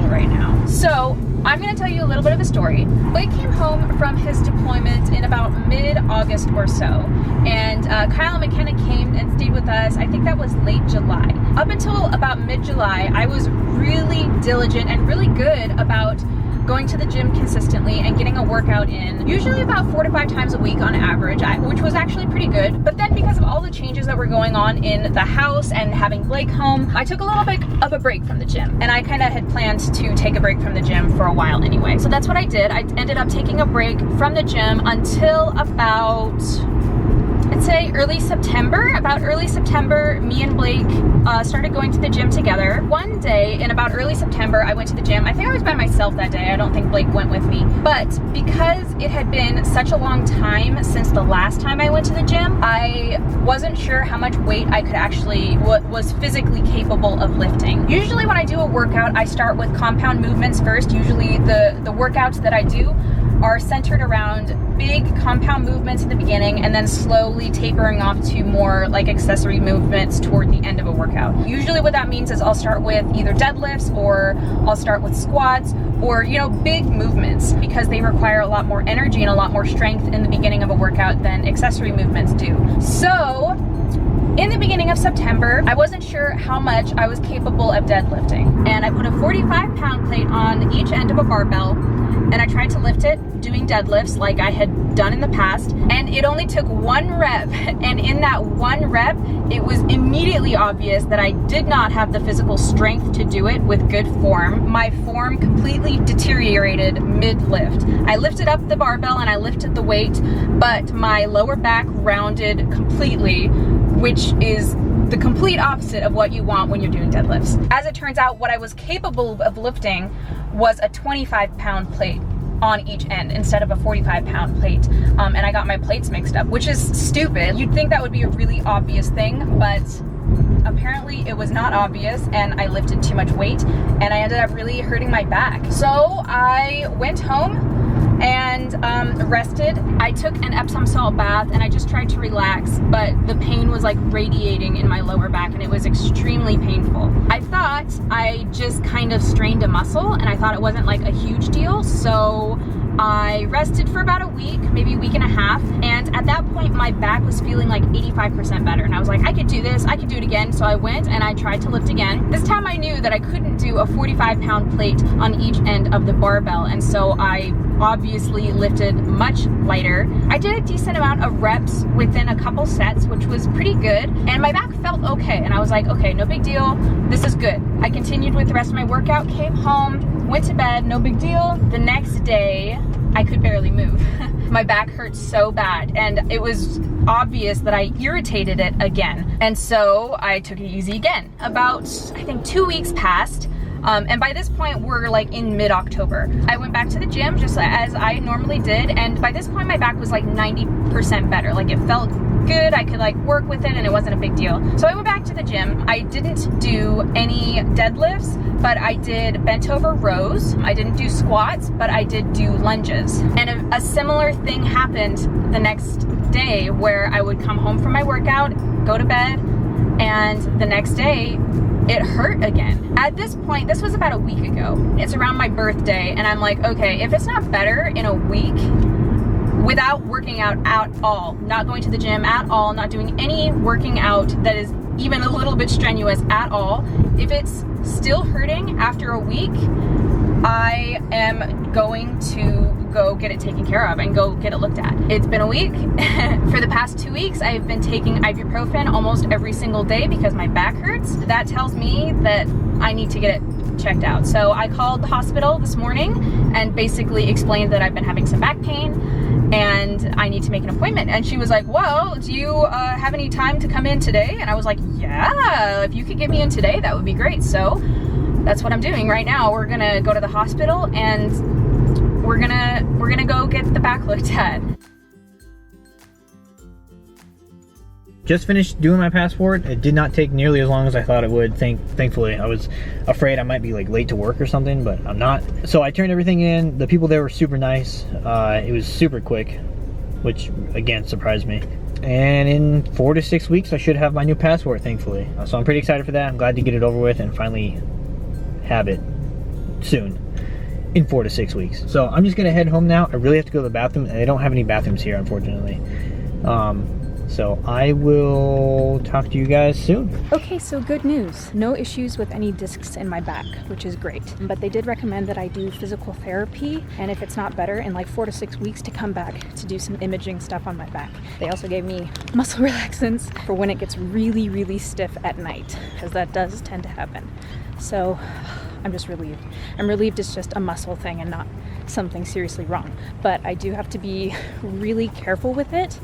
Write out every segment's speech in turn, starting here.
right now. So I'm gonna tell you a little bit of a story. Blake came home from his deployment in about mid-August or so, and Kyle and McKenna came and stayed with us. I think that was late July. Up until about mid-July, I was really diligent and really good about going to the gym consistently and getting a workout in, usually about 4 to 5 times a week on average, which was actually pretty good. But then because of all the changes that were going on in the house and having Blake home, I took a little bit of a break from the gym. And I kind of had planned to take a break from the gym for a while anyway. So that's what I did. I ended up taking a break from the gym until about, I'd say early September. About early September, me and Blake started going to the gym together. One day in about early September, I went to the gym. I think I was by myself that day. I don't think Blake went with me. But because it had been such a long time since the last time I went to the gym, I wasn't sure how much weight I could actually, was physically capable of lifting. Usually when I do a workout, I start with compound movements first. Usually the workouts that I do are centered around big compound movements in the beginning and then slowly tapering off to more like accessory movements toward the end of a workout. Usually what that means is I'll start with either deadlifts or I'll start with squats or, you know, big movements because they require a lot more energy and a lot more strength in the beginning of a workout than accessory movements do. So in the beginning of September, I wasn't sure how much I was capable of deadlifting, and I put a 45-pound plate on each end of a barbell and I tried to lift it doing deadlifts like I had done in the past, and it only took 1 rep, and in that 1 rep it was immediately obvious that I did not have the physical strength to do it with good form. My form completely deteriorated mid-lift. I lifted up the barbell and I lifted the weight, but my lower back rounded completely, which is the complete opposite of what you want when you're doing deadlifts. As it turns out, what I was capable of lifting was a 25-pound plate on each end instead of a 45-pound plate. And I got my plates mixed up, which is stupid. You'd think that would be a really obvious thing, but apparently it was not obvious, and I lifted too much weight and I ended up really hurting my back. So I went home and rested. I took an Epsom salt bath and I just tried to relax, but the pain was like radiating in my lower back and it was extremely painful. I thought I just kind of strained a muscle and I thought it wasn't like a huge deal, so I rested for about a week, maybe a week and a half, and at that point my back was feeling like 85% better, and I was like, I could do this, I could do it again. So I went and I tried to lift again. This time I knew that I couldn't do a 45-pound plate on each end of the barbell, and so I obviously lifted much lighter. I did a decent amount of reps within a couple sets, which was pretty good, and my back felt okay, and I was like, okay, no big deal, this is good. I continued with the rest of my workout, came home, went to bed, no big deal. The next day, I could barely move. My back hurt so bad, and it was obvious that I irritated it again. And so I took it easy again. About, I think 2 weeks passed, and by this point we're like in mid-October. I went back to the gym just as I normally did, and by this point my back was like 90% better. Like it felt good, I could like work with it and it wasn't a big deal. So I went back to the gym. I didn't do any deadlifts, but I did bent over rows. I didn't do squats, but I did do lunges. And a similar thing happened the next day where I would come home from my workout, go to bed, and the next day it hurt again. At this point, this was about a week ago. It's around my birthday, and I'm like, okay, if it's not better in a week, without working out at all, not going to the gym at all, not doing any working out that is even a little bit strenuous at all, if it's still hurting after a week, I am going to go get it taken care of and go get it looked at. It's been a week. For the past 2 weeks, I've been taking ibuprofen almost every single day because my back hurts. That tells me that I need to get it checked out. So I called the hospital this morning and basically explained that I've been having some back pain and I need to make an appointment. And she was like, well, do you have any time to come in today? And I was like, yeah, if you could get me in today, that would be great. So that's what I'm doing right now. We're gonna go to the hospital and we're gonna go get the back looked at. Just finished doing my passport. It did not take nearly as long as I thought it would. Thankfully, I was afraid I might be like late to work or something, but I'm not. So I turned everything in. The people there were super nice. It was super quick, which again surprised me. And in 4 to 6 weeks, I should have my new passport, thankfully. So I'm pretty excited for that. I'm glad to get it over with and finally have it. soon. In 4 to 6 weeks. So I'm just gonna head home now. I really have to go to the bathroom, and they don't have any bathrooms here, unfortunately. So I will talk to you guys soon. Okay, so good news. No issues with any discs in my back, which is great. But they did recommend that I do physical therapy, and if it's not better, in like 4 to 6 weeks to come back to do some imaging stuff on my back. They also gave me muscle relaxants for when it gets really, really stiff at night, because that does tend to happen. So I'm just relieved. I'm relieved it's just a muscle thing and not something seriously wrong. But I do have to be really careful with it.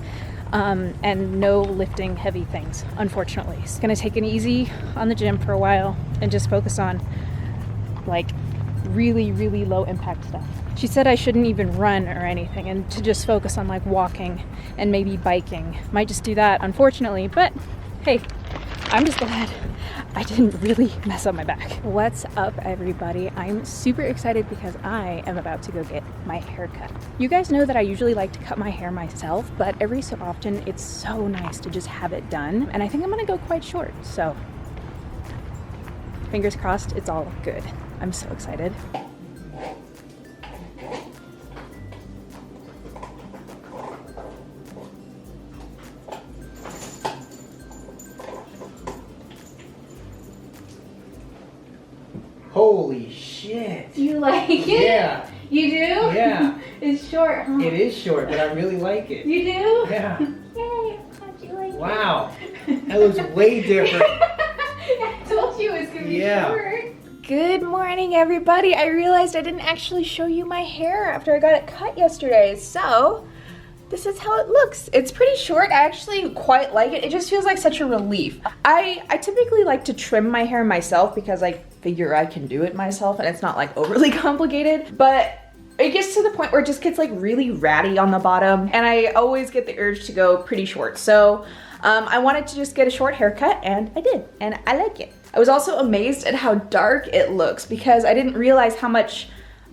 And no lifting heavy things, unfortunately. It's gonna take it easy on the gym for a while and just focus on like really, really low impact stuff. She said I shouldn't even run or anything and to just focus on like walking and maybe biking. Might just do that, unfortunately, but hey, I'm just glad I didn't really mess up my back. What's up, everybody? I'm super excited because I am about to go get my hair cut. You guys know that I usually like to cut my hair myself, but every so often it's so nice to just have it done. And I think I'm gonna go quite short, so fingers crossed it's all good. I'm so excited. Holy shit. You like it? Yeah. You do? Yeah. It's short, huh? It is short, but I really like it. You do? Yeah. Yay, how'd you like Wow. That looks way different. I told you it's gonna be Yeah. short. Good morning, everybody. I realized I didn't actually show you my hair after I got it cut yesterday, so this is how it looks. It's pretty short. I actually quite like it. It just feels like such a relief. I typically like to trim my hair myself because I figure I can do it myself and it's not like overly complicated, but it gets to the point where it just gets like really ratty on the bottom and I always get the urge to go pretty short. So I wanted to just get a short haircut and I did, and I like it. I was also amazed at how dark it looks because I didn't realize how much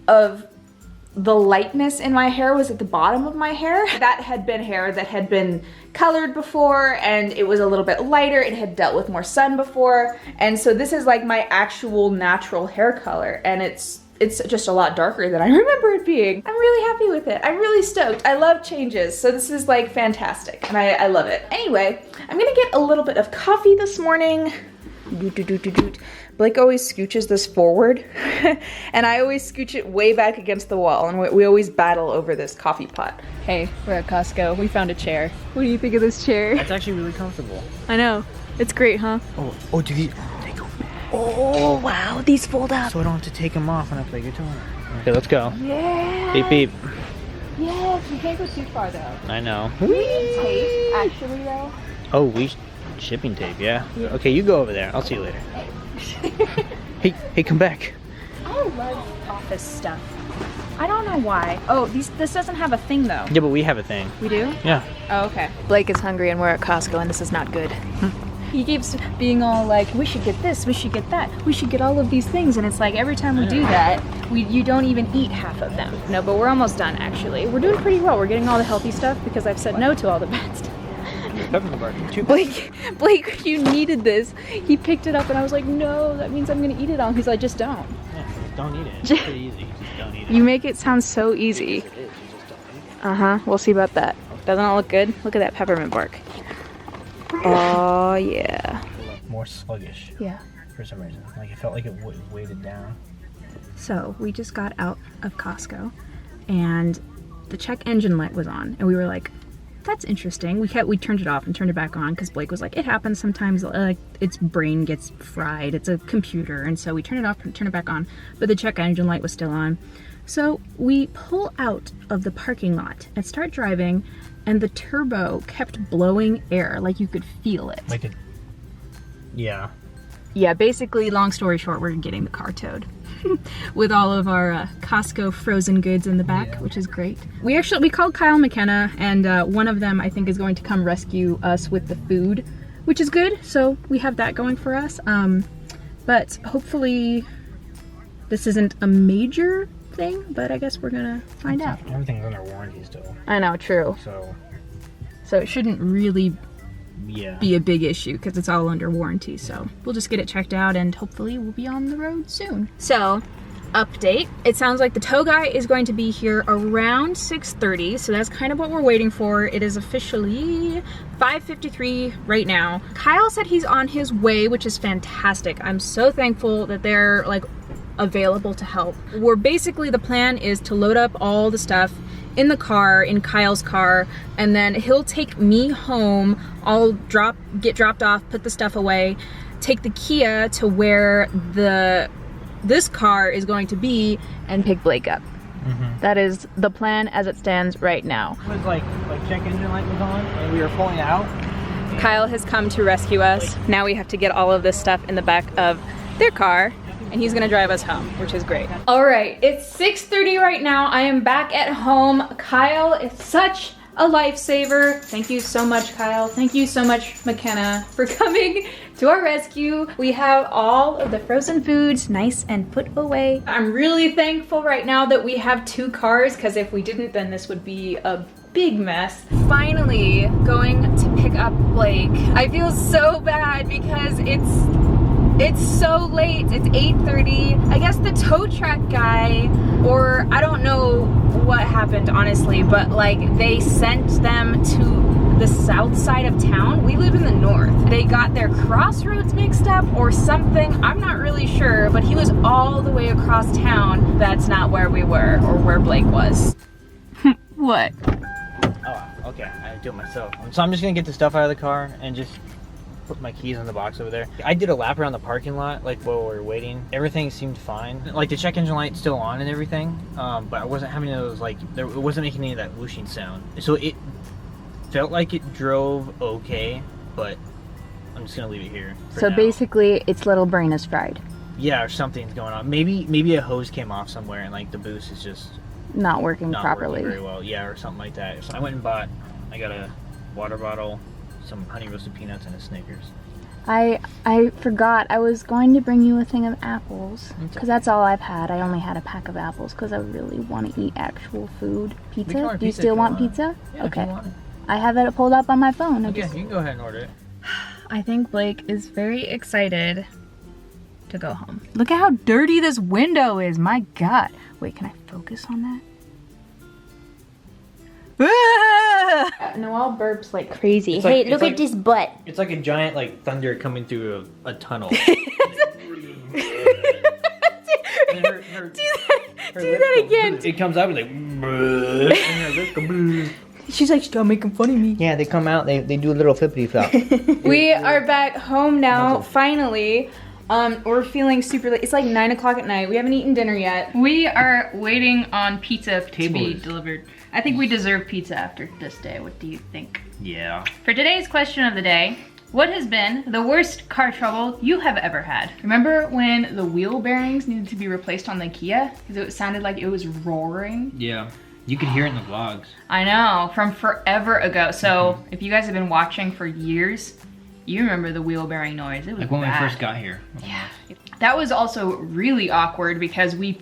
of the lightness in my hair was at the bottom of my hair. That had been hair that had been colored before and it was a little bit lighter. It had dealt with more sun before. And so this is like my actual natural hair color and it's just a lot darker than I remember it being. I'm really happy with it. I'm really stoked. I love changes. So this is like fantastic and I love it. Anyway, I'm gonna get a little bit of coffee this morning. Blake always scooches this forward and I always scooch it way back against the wall and we always battle over this coffee pot. Hey, we're at Costco. We found a chair. What do you think of this chair? That's actually really comfortable. I know. It's great, huh? Oh, do these, they go back. Oh, wow. These fold up. So I don't have to take them off when I play guitar. Okay, let's go. Yeah. Beep, beep. Yes, we can't go too far though. I know. We need tape, actually though. Oh, shipping tape, yeah. Okay, you go over there. I'll see you later. Hey, come back. I love office stuff. I don't know why. Oh, this doesn't have a thing though. Yeah, but we have a thing. We do? Yeah. Oh, okay. Blake is hungry and we're at Costco and this is not good. He keeps being all like, we should get this, we should get that, we should get all of these things, and it's like every time we do that, you don't even eat half of them. No, but we're almost done actually. We're doing pretty well. We're getting all the healthy stuff because I've said no to all the bad stuff. Blake, you needed this. He picked it up and I was like, no, that means I'm gonna eat it all. He's like, just don't. Yeah, just don't eat it. It's pretty easy. Just don't eat it. You make it sound so easy. It is. You just don't eat it. Uh-huh, we'll see about that. Doesn't it look good? Look at that peppermint bark. Oh, yeah. More sluggish. Yeah. For some reason. Like it felt like it weighted down. So we just got out of Costco and the check engine light was on and we were like, that's interesting. We turned it off and turned it back on because Blake was like, it happens sometimes, like its brain gets fried. It's a computer. And so we turned it off and turned it back on, but the check engine light was still on. So we pull out of the parking lot and start driving and the turbo kept blowing air, like you could feel it. Like it, yeah. Yeah, basically, long story short, we're getting the car towed. With all of our Costco frozen goods in the back, which is great. We called Kyle McKenna, and one of them I think is going to come rescue us with the food, which is good. So we have that going for us. But hopefully this isn't a major thing, but I guess we're gonna find out. Everything's under warranty still. I know, true. So it shouldn't really be a big issue because it's all under warranty. So we'll just get it checked out and hopefully we'll be on the road soon. So update. It sounds like the tow guy is going to be here around 6:30, so that's kind of what we're waiting for. It is officially 5:53 right now. Kyle said he's on his way, which is fantastic. I'm so thankful that they're like available to help. We're basically, the plan is to load up all the stuff in the car, in Kyle's car, and then he'll take me home. I'll get dropped off, put the stuff away, take the Kia to where this car is going to be, and pick Blake up. That is the plan as it stands right now. It was like check engine light was on and we were pulling out. Kyle has come to rescue us. Now we have to get all of this stuff in the back of their car, and he's gonna drive us home, which is great. All right, it's 6:30 right now. I am back at home. Kyle is such a lifesaver. Thank you so much, Kyle. Thank you so much, McKenna, for coming to our rescue. We have all of the frozen foods nice and put away. I'm really thankful right now that we have 2 cars, because if we didn't, then this would be a big mess. Finally going to pick up Blake. I feel so bad because it's so late. It's 8:30. I guess the tow truck guy, or I don't know what happened honestly, but like they sent them to the south side of town. We live in the north. They got their crossroads mixed up or something. I'm not really sure, but he was all the way across town. That's not where we were or where Blake was. What? Oh, okay. I do it myself. So I'm just gonna get the stuff out of the car and just put my keys in the box over there. I did a lap around the parking lot, like while we were waiting. Everything seemed fine. Like the check engine light's still on and everything, but I wasn't having those like, it wasn't making any of that whooshing sound. So it felt like it drove okay, but I'm just gonna leave it here. So now. Basically, its little brain is fried. Yeah, or something's going on. Maybe a hose came off somewhere and like the boost is just Not working properly. Working very well. Yeah, or something like that. So I went and I got a water bottle, some honey roasted peanuts, and a Snickers. I forgot I was going to bring you a thing of apples, because that's all I've had. I only had a pack of apples because I really want to eat actual food. Pizza? Do you still want pizza? Yeah, okay. if you want it. I have it pulled up on my phone. Okay, you can go ahead and order it. I think Blake is very excited to go home. Look at how dirty this window is, my God. Wait, can I focus on that? Noelle burps like crazy. It's Hey, like- look it's at this butt. It's like a giant like thunder coming through a tunnel. Do that again. It comes out like. And her lips go. She's like, stop making fun of me. Yeah, they come out. They do a little flippity flop. We are back home now, finally. We're feeling super late. It's like 9 o'clock at night. We haven't eaten dinner yet. We are waiting on pizza to be delivered. I think we deserve pizza after this day. What do you think? Yeah. For today's question of the day, what has been the worst car trouble you have ever had? Remember when the wheel bearings needed to be replaced on the Kia? Because it sounded like it was roaring? Yeah. You could hear it in the vlogs. I know, from forever ago. So if you guys have been watching for years, you remember the wheel bearing noise. It was Like when bad. we first got here. Yeah. That was also really awkward because we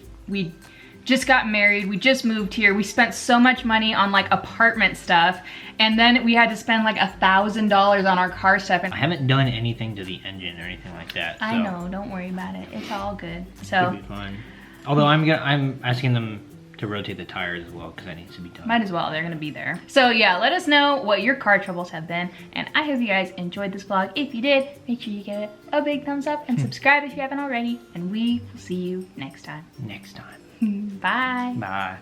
just got married, we just moved here, we spent so much money on like apartment stuff, and then we had to spend like $1,000 on our car stuff. And I haven't done anything to the engine or anything like that. So I know, don't worry about it. It's all good. It'll So be fine. Although I'm asking them to rotate the tires as well because that needs to be done. might as well, they're gonna be there. So yeah, let us know what your car troubles have been, and I hope you guys enjoyed this vlog. If you did, make sure you give it a big thumbs up and subscribe if you haven't already, and we will see you next time. Next time. Bye. Bye.